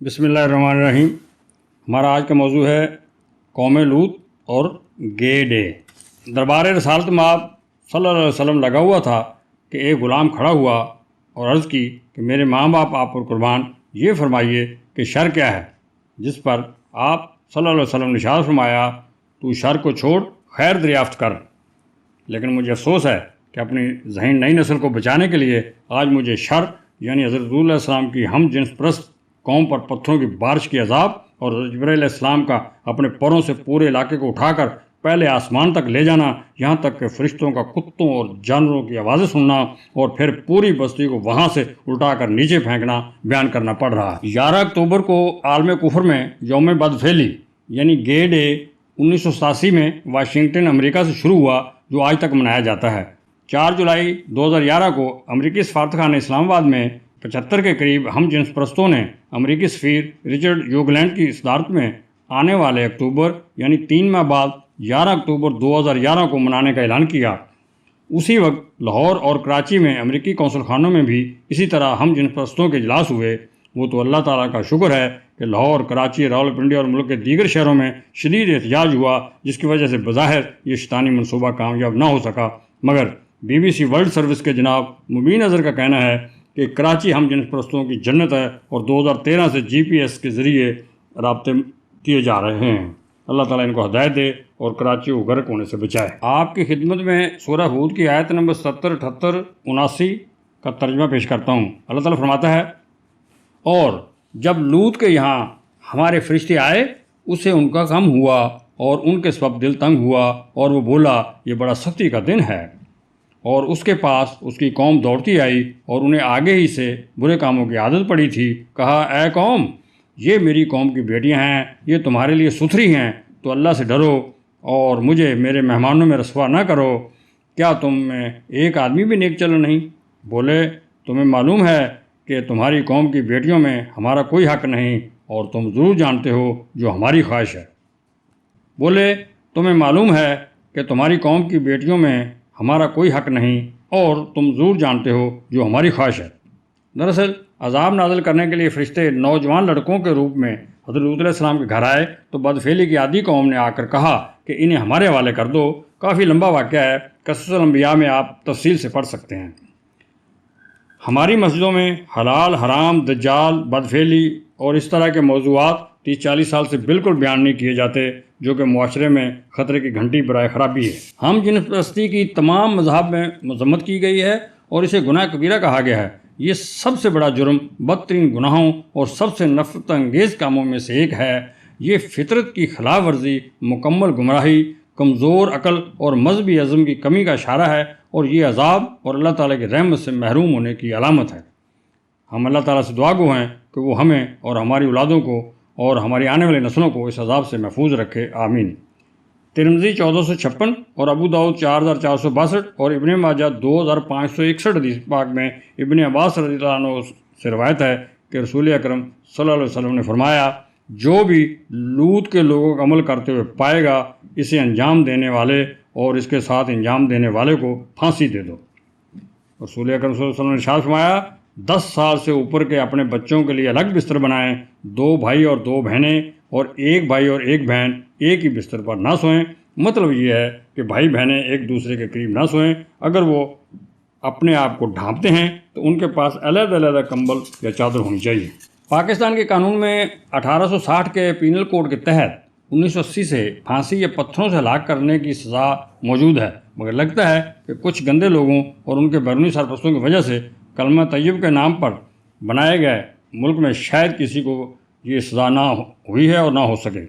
بسم اللہ الرحمن الرحیم۔ ہمارا آج کا موضوع ہے قوم لوط اور گے ڈے۔ دربار رسالت میں آپ صلی اللہ علیہ وسلم لگا ہوا تھا کہ ایک غلام کھڑا ہوا اور عرض کی کہ میرے ماں باپ آپ پر قربان، یہ فرمائیے کہ شر کیا ہے؟ جس پر آپ صلی اللہ علیہ وسلم نے ارشاد فرمایا، تو شر کو چھوڑ خیر دریافت کر۔ لیکن مجھے افسوس ہے کہ اپنی ذہین نئی نسل کو بچانے کے لیے آج مجھے شر یعنی حضرت رسول اللہ علیہ السلام کی ہم جنس پرست قوم پر پتھروں کی بارش کی عذاب اور جبرائیل علیہ السلام کا اپنے پروں سے پورے علاقے کو اٹھا کر پہلے آسمان تک لے جانا، یہاں تک کہ فرشتوں کا کتوں اور جانوروں کی آوازیں سننا اور پھر پوری بستی کو وہاں سے الٹا کر نیچے پھینکنا بیان کرنا پڑ رہا ہے۔ 11 اکتوبر کو عالم کفر میں یوم بدفعلی یعنی گے ڈے 1987 میں واشنگٹن امریکہ سے شروع ہوا، جو آج تک منایا جاتا ہے۔ 4 جولائی 2011 کو امریکی سفارتخانہ اسلام آباد میں 75 کے قریب ہم جنس پرستوں نے امریکی سفیر رچرڈ یوگلینڈ کی صدارت میں آنے والے اکتوبر یعنی 3 ماہ بعد 11 اکتوبر 2011 کو منانے کا اعلان کیا۔ اسی وقت لاہور اور کراچی میں امریکی قونصل خانوں میں بھی اسی طرح ہم جنس پرستوں کے اجلاس ہوئے۔ وہ تو اللہ تعالیٰ کا شکر ہے کہ لاہور، کراچی، راولپنڈی اور ملک کے دیگر شہروں میں شدید احتجاج ہوا، جس کی وجہ سے بظاہر یہ شیطانی منصوبہ کامیاب نہ ہو سکا، مگر BBC ورلڈ سروس کے جناب مبین اظہر کا کہنا ہے کہ کراچی ہم جنس پرستوں کی جنت ہے اور 2013 سے GPS کے ذریعے رابطے کیے جا رہے ہیں۔ اللہ تعالیٰ ان کو ہدایت دے اور کراچی کو غرق ہونے سے بچائے۔ آپ کی خدمت میں سورہ ہود کی آیت نمبر 70، 78، 79 کا ترجمہ پیش کرتا ہوں۔ اللہ تعالیٰ فرماتا ہے، اور جب لوط کے یہاں ہمارے فرشتے آئے، اسے ان کا غم ہوا اور ان کے سبب دل تنگ ہوا، اور وہ بولا یہ بڑا سختی کا دن ہے۔ اور اس کے پاس اس کی قوم دوڑتی آئی اور انہیں آگے ہی سے برے کاموں کی عادت پڑی تھی۔ کہا، اے قوم، یہ میری قوم کی بیٹیاں ہیں، یہ تمہارے لیے ستھری ہیں، تو اللہ سے ڈرو اور مجھے میرے مہمانوں میں رسوا نہ کرو۔ کیا تم میں ایک آدمی بھی نیک چلو نہیں؟ بولے، تمہیں معلوم ہے کہ تمہاری قوم کی بیٹیوں میں ہمارا کوئی حق نہیں، اور تم ضرور جانتے ہو جو ہماری خواہش ہے۔ بولے، تمہیں معلوم ہے کہ تمہاری قوم کی بیٹیوں میں ہمارا کوئی حق نہیں، اور تم ضرور جانتے ہو جو ہماری خواہش ہے۔ دراصل عذاب نازل کرنے کے لیے فرشتے نوجوان لڑکوں کے روپ میں حضرت لوط علیہ السلام کے گھر آئے تو بدفعلی کی عادی قوم نے آ کر کہا کہ انہیں ہمارے حوالے کر دو۔ کافی لمبا واقعہ ہے، قصص الانبیاء میں آپ تفصیل سے پڑھ سکتے ہیں۔ ہماری مسجدوں میں حلال، حرام، دجال، بدفعلی اور اس طرح کے موضوعات 30-40 سال سے بالکل بیان نہیں کیے جاتے، جو کہ معاشرے میں خطرے کی گھنٹی برائے خرابی ہے۔ ہم جنس پرستی کی تمام مذاہب میں مذمت کی گئی ہے اور اسے گناہ کبیرہ کہا گیا ہے۔ یہ سب سے بڑا جرم، بدترین گناہوں اور سب سے نفرت انگیز کاموں میں سے ایک ہے۔ یہ فطرت کی خلاف ورزی، مکمل گمراہی، کمزور عقل اور مذہبی عزم کی کمی کا اشارہ ہے، اور یہ عذاب اور اللہ تعالیٰ کی رحمت سے محروم ہونے کی علامت ہے۔ ہم اللہ تعالیٰ سے دعا گو ہیں کہ وہ ہمیں اور ہماری اولادوں کو اور ہماری آنے والی نسلوں کو اس عذاب سے محفوظ رکھے، آمین۔ ترمذی 1456 اور ابو داؤد 4462 اور ابن ماجہ 2561 حدیث پاک میں ابن عباس رضی اللہ عنہ سے روایت ہے کہ رسول اکرم صلی اللہ علیہ وسلم نے فرمایا، جو بھی لوط کے لوگوں کا عمل کرتے ہوئے پائے گا، اسے انجام دینے والے اور اس کے ساتھ انجام دینے والے کو پھانسی دے دو۔ رسول اکرم صلی اللہ علیہ وسلم نے ارشاد فرمایا، 10 سال سے اوپر کے اپنے بچوں کے لیے الگ بستر بنائیں، 2 بھائی اور 2 بہنیں، اور 1 بھائی اور 1 بہن ایک ہی بستر پر نہ سوئیں۔ مطلب یہ ہے کہ بھائی بہنیں ایک دوسرے کے قریب نہ سوئیں۔ اگر وہ اپنے آپ کو ڈھانپتے ہیں تو ان کے پاس علیحدہ علیحدہ کمبل یا چادر ہونی چاہیے۔ پاکستان کے قانون میں 1860 کے پینل کوڈ کے تحت 1980 سے پھانسی یا پتھروں سے ہلاک کرنے کی سزا موجود ہے، مگر لگتا ہے کہ کچھ گندے لوگوں اور ان کے بیرونی سرپرستوں کی وجہ سے کلمہ طیب کے نام پر بنائے گئے ملک میں شاید کسی کو یہ سزا نہ ہوئی ہے اور نہ ہو سکے۔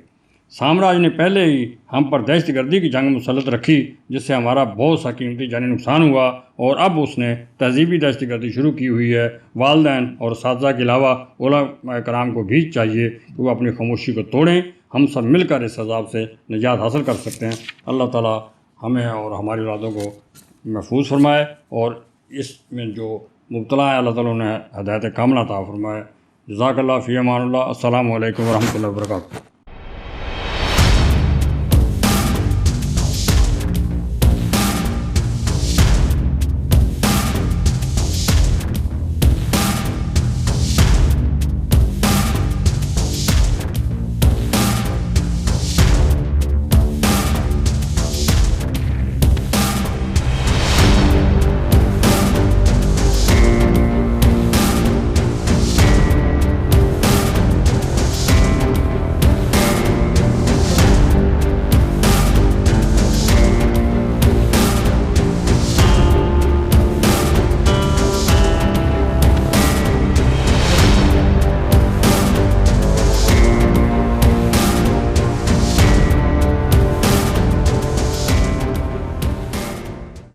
سامراج نے پہلے ہی ہم پر دہشت گردی کی جنگ مسلط رکھی، جس سے ہمارا بہت سا قیمتی جانی نقصان ہوا، اور اب اس نے تہذیبی دہشت گردی شروع کی ہوئی ہے۔ والدین اور اساتذہ کے علاوہ علماء کرام کو بھی چاہیے کہ وہ اپنی خاموشی کو توڑیں۔ ہم سب مل کر اس عذاب سے نجات حاصل کر سکتے ہیں۔ اللہ تعالیٰ ہمیں اور ہماری اولادوں کو محفوظ فرمائے، اور اس میں جو مبتلا ہے اللہ تعالیٰ نے ہدایت کاملہ عطا فرمائے۔ جزاک اللہ، فی امان اللہ۔ السلام علیکم ورحمۃ اللہ وبرکاتہ۔